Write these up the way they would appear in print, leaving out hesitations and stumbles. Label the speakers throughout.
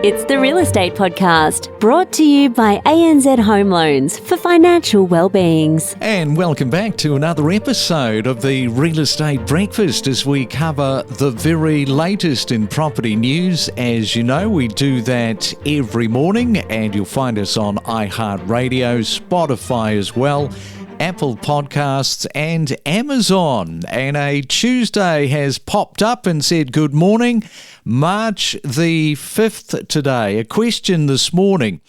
Speaker 1: It's the Real Estate Podcast, brought to you by ANZ Home Loans for financial well-beings.
Speaker 2: And welcome back to another episode of the Real Estate Breakfast as we cover the very latest in property news. As you know, we do that every morning, and you'll find us on iHeartRadio, Spotify as well, Apple Podcasts and Amazon. And a Tuesday has popped up and said good morning. March the 5th today. A question this morning: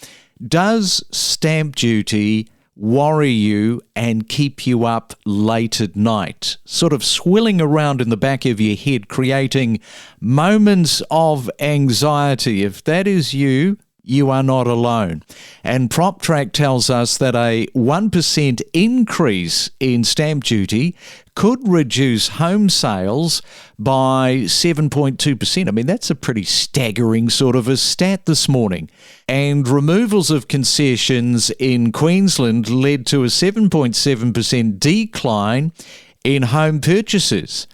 Speaker 2: does stamp duty worry you and keep you up late at night? Sort of swirling around in the back of your head, creating moments of anxiety. If that is you, you are not alone. And PropTrack tells us that a 1% increase in stamp duty could reduce home sales by 7.2%. I mean, that's a pretty staggering sort of a stat this morning. And removals of concessions in Queensland led to a 7.7% decline in home purchases.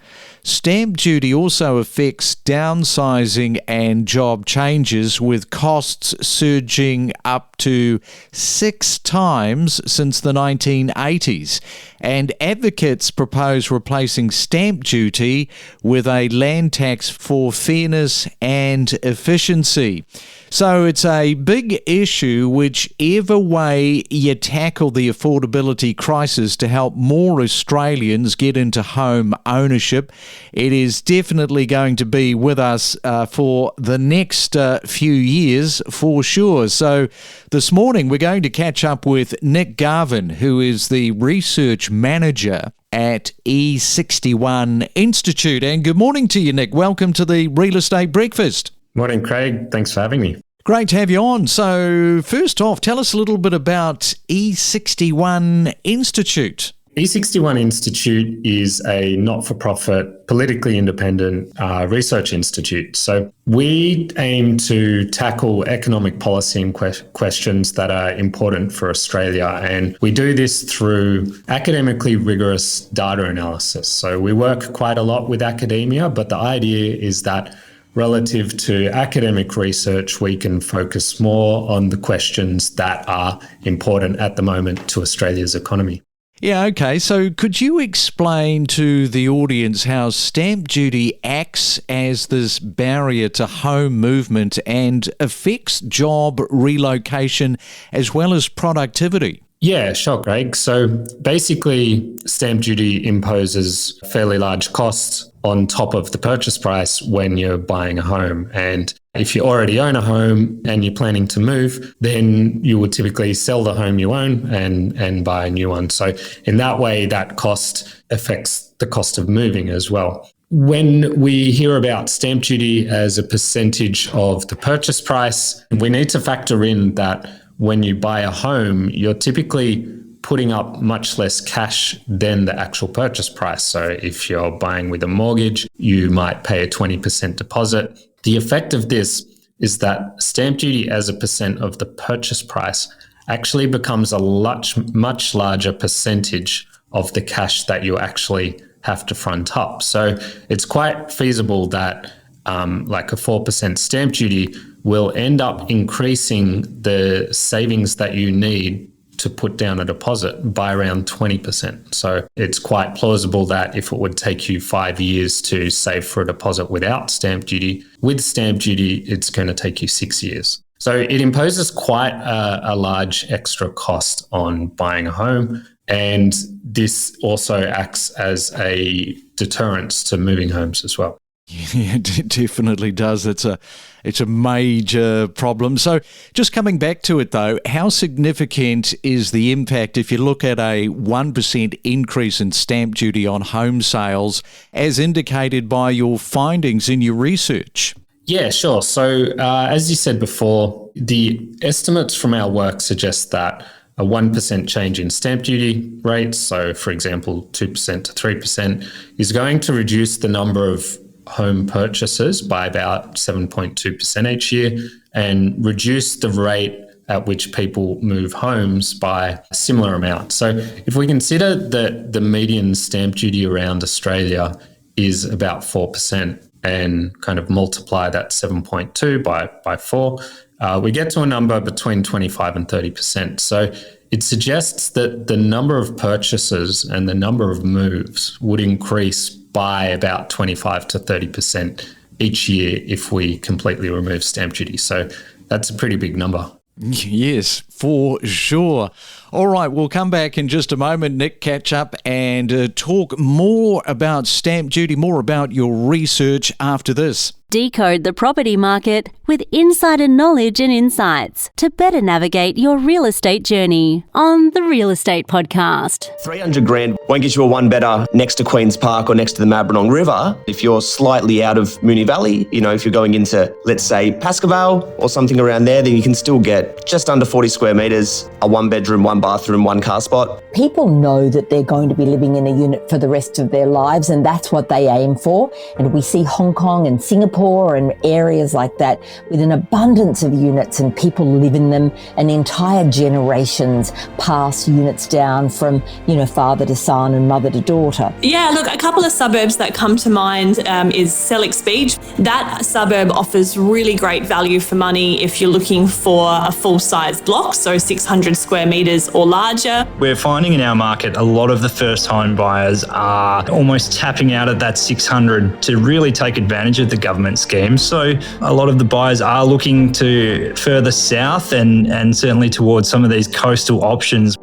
Speaker 2: Stamp duty also affects downsizing and job changes, with costs surging up to 6 times since the 1980s. And advocates propose replacing stamp duty with a land tax for fairness and efficiency. So it's a big issue whichever way you tackle the affordability crisis to help more Australians get into home ownership. It is definitely going to be with us for the next few years for sure. So this morning we're going to catch up with Nick Garvin, who is the research manager at E61 Institute. And good morning to you, Nick. Welcome to the Real Estate Breakfast.
Speaker 3: Morning, Craig. Thanks for having me.
Speaker 2: Great to have you on. So first off, tell us a little bit about E61 Institute.
Speaker 3: E61 Institute is a not-for-profit, politically independent research institute. So we aim to tackle economic policy and questions that are important for Australia. And we do this through academically rigorous data analysis. So we work quite a lot with academia, but the idea is that relative to academic research, we can focus more on the questions that are important at the moment to Australia's economy.
Speaker 2: Yeah, okay. So could you explain to the audience how stamp duty acts as this barrier to home movement and affects job relocation as well as productivity?
Speaker 3: Yeah, sure, Greg. So basically, stamp duty imposes fairly large costs on top of the purchase price when you're buying a home. And if you already own a home and you're planning to move, then you would typically sell the home you own and buy a new one. So in that way, that cost affects the cost of moving as well. When we hear about stamp duty as a percentage of the purchase price, we need to factor in that when you buy a home, you're typically putting up much less cash than the actual purchase price. So if you're buying with a mortgage, you might pay a 20% deposit. The effect of this is that stamp duty as a percent of the purchase price actually becomes a much larger percentage of the cash that you actually have to front up. So it's quite feasible that like a 4% stamp duty will end up increasing the savings that you need to put down a deposit by around 20%. So it's quite plausible that if it would take you 5 years to save for a deposit without stamp duty, with stamp duty, it's going to take you 6 years. So it imposes quite a large extra cost on buying a home. And this also acts as a deterrence to moving homes as well.
Speaker 2: Yeah, it definitely does. It's a major problem. So just coming back to it though, how significant is the impact if you look at a 1% increase in stamp duty on home sales as indicated by your findings in your research?
Speaker 3: Yeah, sure. So as you said before, the estimates from our work suggest that a 1% change in stamp duty rates, so for example 2% to 3%, is going to reduce the number of home purchases by about 7.2% each year and reduce the rate at which people move homes by a similar amount. So if we consider that the median stamp duty around Australia is about 4%, and kind of multiply that 7.2 by 4, we get to a number between 25 and 30%. So it suggests that the number of purchases and the number of moves would increase by about 25 to 30% each year if we completely remove stamp duty. So that's a pretty big number.
Speaker 2: Yes, for sure. All right, we'll come back in just a moment, Nick, catch up and talk more about stamp duty, more about your research after this.
Speaker 1: Decode the property market with insider knowledge and insights to better navigate your real estate journey on the Real Estate Podcast.
Speaker 4: 300 grand won't get you a one better next to Queen's Park or next to the Maribyrnong River. If you're slightly out of Moonee Valley, if you're going into, let's say, Pascoe or something around there, then you can still get just under 40 square metres, a one bedroom, one bathroom, one car spot.
Speaker 5: People know that they're going to be living in a unit for the rest of their lives, and that's what they aim for. And we see Hong Kong and Singapore and areas like that with an abundance of units, and people live in them, and entire generations pass units down from, father to son and mother to daughter.
Speaker 6: Yeah, look, a couple of suburbs that come to mind is Sellex Beach. That suburb offers really great value for money if you're looking for a full-size block, so 600 square metres or larger.
Speaker 7: We're finding in our market a lot of the first home buyers are almost tapping out at that 600 to really take advantage of the government scheme. So a lot of the buyers are looking to further south and certainly towards some of these coastal options.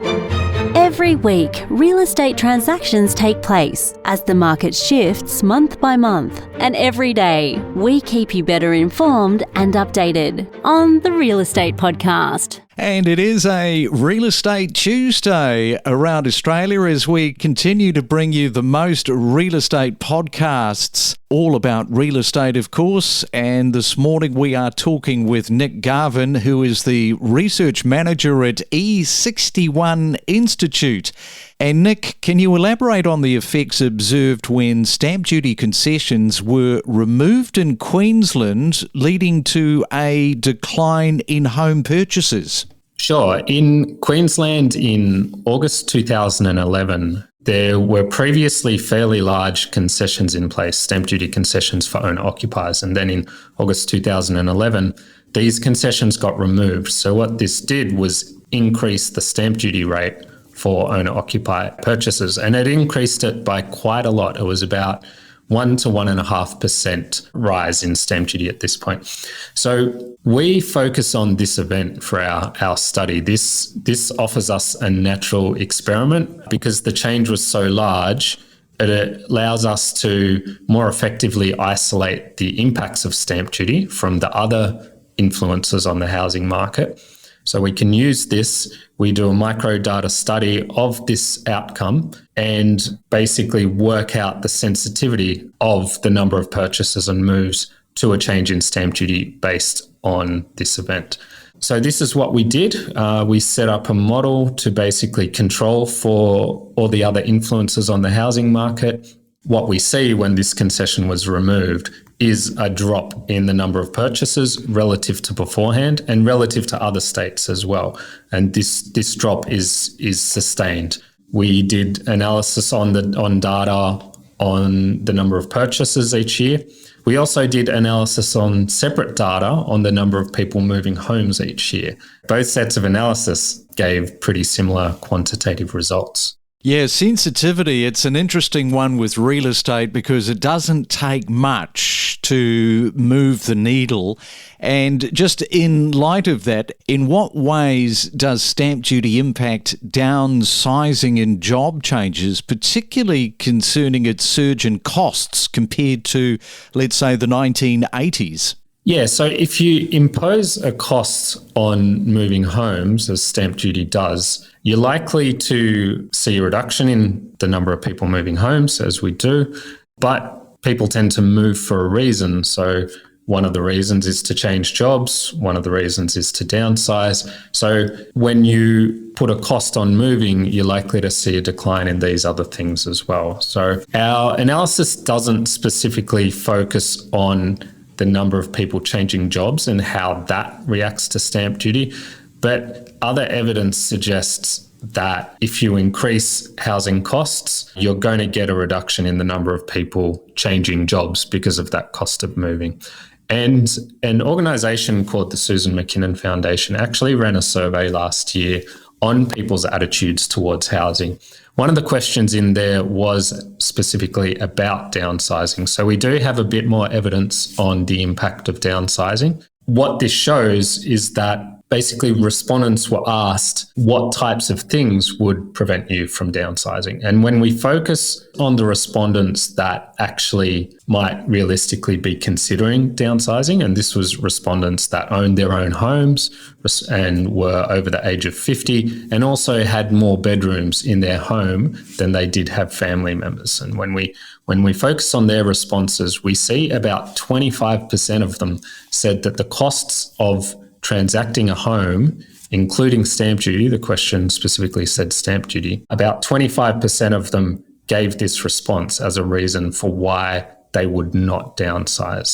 Speaker 1: Every week, real estate transactions take place as the market shifts month by month. And every day, we keep you better informed and updated on the Real Estate Podcast.
Speaker 2: And it is a Real Estate Tuesday around Australia as we continue to bring you the most real estate podcasts, all about real estate, of course. And this morning we are talking with Nick Garvin, who is the research manager at E61 Institute. And Nick, can you elaborate on the effects observed when stamp duty concessions were removed in Queensland, leading to a decline in home purchases?
Speaker 3: Sure. In Queensland in August 2011, there were previously fairly large concessions in place, stamp duty concessions for owner-occupiers. And then in August 2011, these concessions got removed. So what this did was increase the stamp duty rate for owner-occupier purchases, and it increased it by quite a lot. It was about 1 to 1.5% rise in stamp duty at this point. So we focus on this event for our study. This offers us a natural experiment because the change was so large. It allows us to more effectively isolate the impacts of stamp duty from the other influences on the housing market. So we can use this. We do a micro data study of this outcome and basically work out the sensitivity of the number of purchases and moves to a change in stamp duty based on this event. So this is what we did. We set up a model to basically control for all the other influences on the housing market. What we see when this concession was removed is a drop in the number of purchases relative to beforehand and relative to other states as well. And this drop is sustained. We did analysis on data on the number of purchases each year. We also did analysis on separate data on the number of people moving homes each year. Both sets of analysis gave pretty similar quantitative results.
Speaker 2: Yeah, sensitivity, it's an interesting one with real estate because it doesn't take much to move the needle. And just in light of that, in what ways does stamp duty impact downsizing and job changes, particularly concerning its surge in costs compared to, let's say, the 1980s?
Speaker 3: Yeah, so if you impose a cost on moving homes, as stamp duty does, you're likely to see a reduction in the number of people moving homes, as we do, but people tend to move for a reason. So one of the reasons is to change jobs. One of the reasons is to downsize. So when you put a cost on moving, you're likely to see a decline in these other things as well. So our analysis doesn't specifically focus on the number of people changing jobs and how that reacts to stamp duty, but other evidence suggests that if you increase housing costs, you're going to get a reduction in the number of people changing jobs because of that cost of moving. And an organisation called the Susan McKinnon Foundation actually ran a survey last year on people's attitudes towards housing. One of the questions in there was specifically about downsizing. So we do have a bit more evidence on the impact of downsizing. What this shows is that basically respondents were asked what types of things would prevent you from downsizing. And when we focus on the respondents that actually might realistically be considering downsizing, and this was respondents that owned their own homes and were over the age of 50 and also had more bedrooms in their home than they did have family members. And when we focus on their responses, we see about 25% of them said that the costs of transacting a home, including stamp duty, the question specifically said stamp duty, about 25% of them gave this response as a reason for why they would not downsize.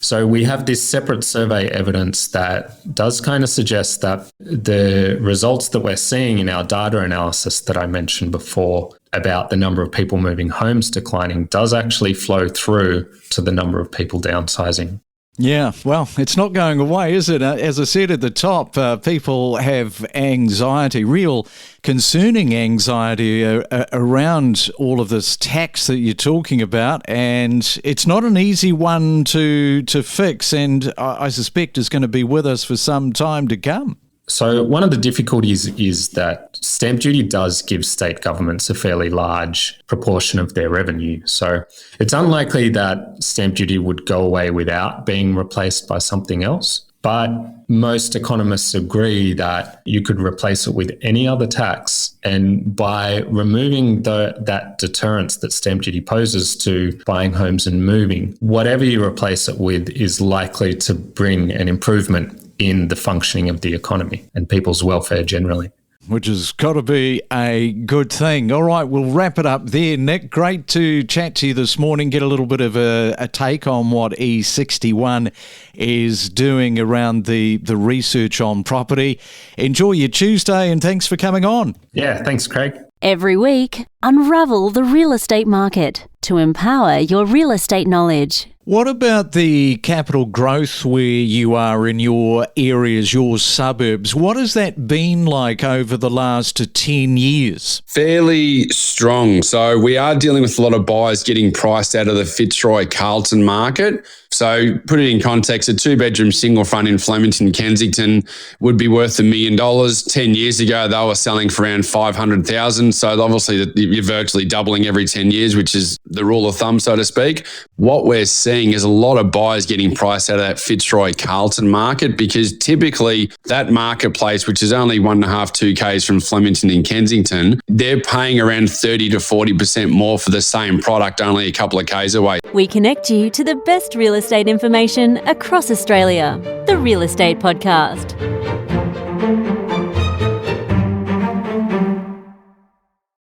Speaker 3: So we have this separate survey evidence that does kind of suggest that the results that we're seeing in our data analysis that I mentioned before about the number of people moving homes declining does actually flow through to the number of people downsizing.
Speaker 2: Yeah, well, it's not going away, is it? As I said at the top, people have anxiety, real concerning anxiety around all of this tax that you're talking about, and it's not an easy one to fix, and I suspect is going to be with us for some time to come.
Speaker 3: So one of the difficulties is that stamp duty does give state governments a fairly large proportion of their revenue. So it's unlikely that stamp duty would go away without being replaced by something else. But most economists agree that you could replace it with any other tax. And by removing that deterrence that stamp duty poses to buying homes and moving, whatever you replace it with is likely to bring an improvement in the functioning of the economy and people's welfare generally.
Speaker 2: Which has got to be a good thing. All right, we'll wrap it up there, Nick. Great to chat to you this morning, get a little bit of a take on what E61 is doing around the research on property. Enjoy your Tuesday and thanks for coming on.
Speaker 3: Yeah, thanks, Craig.
Speaker 1: Every week, unravel the real estate market to empower your real estate knowledge.
Speaker 2: What about the capital growth where you are in your areas, your suburbs? What has that been like over the last 10 years?
Speaker 8: Fairly strong. So we are dealing with a lot of buyers getting priced out of the Fitzroy Carlton market. So put it in context, a 2-bedroom single front in Flemington, Kensington would be worth $1 million. 10 years ago, they were selling for around $500,000. So obviously you're virtually doubling every 10 years, which is the rule of thumb, so to speak. What we're seeing is a lot of buyers getting priced out of that Fitzroy Carlton market because typically that marketplace, which is only 1.5, 2 Ks from Flemington and Kensington, they're paying around 30 to 40% more for the same product only a couple of Ks away.
Speaker 1: We connect you to the best real estate information across Australia. The Real Estate Podcast.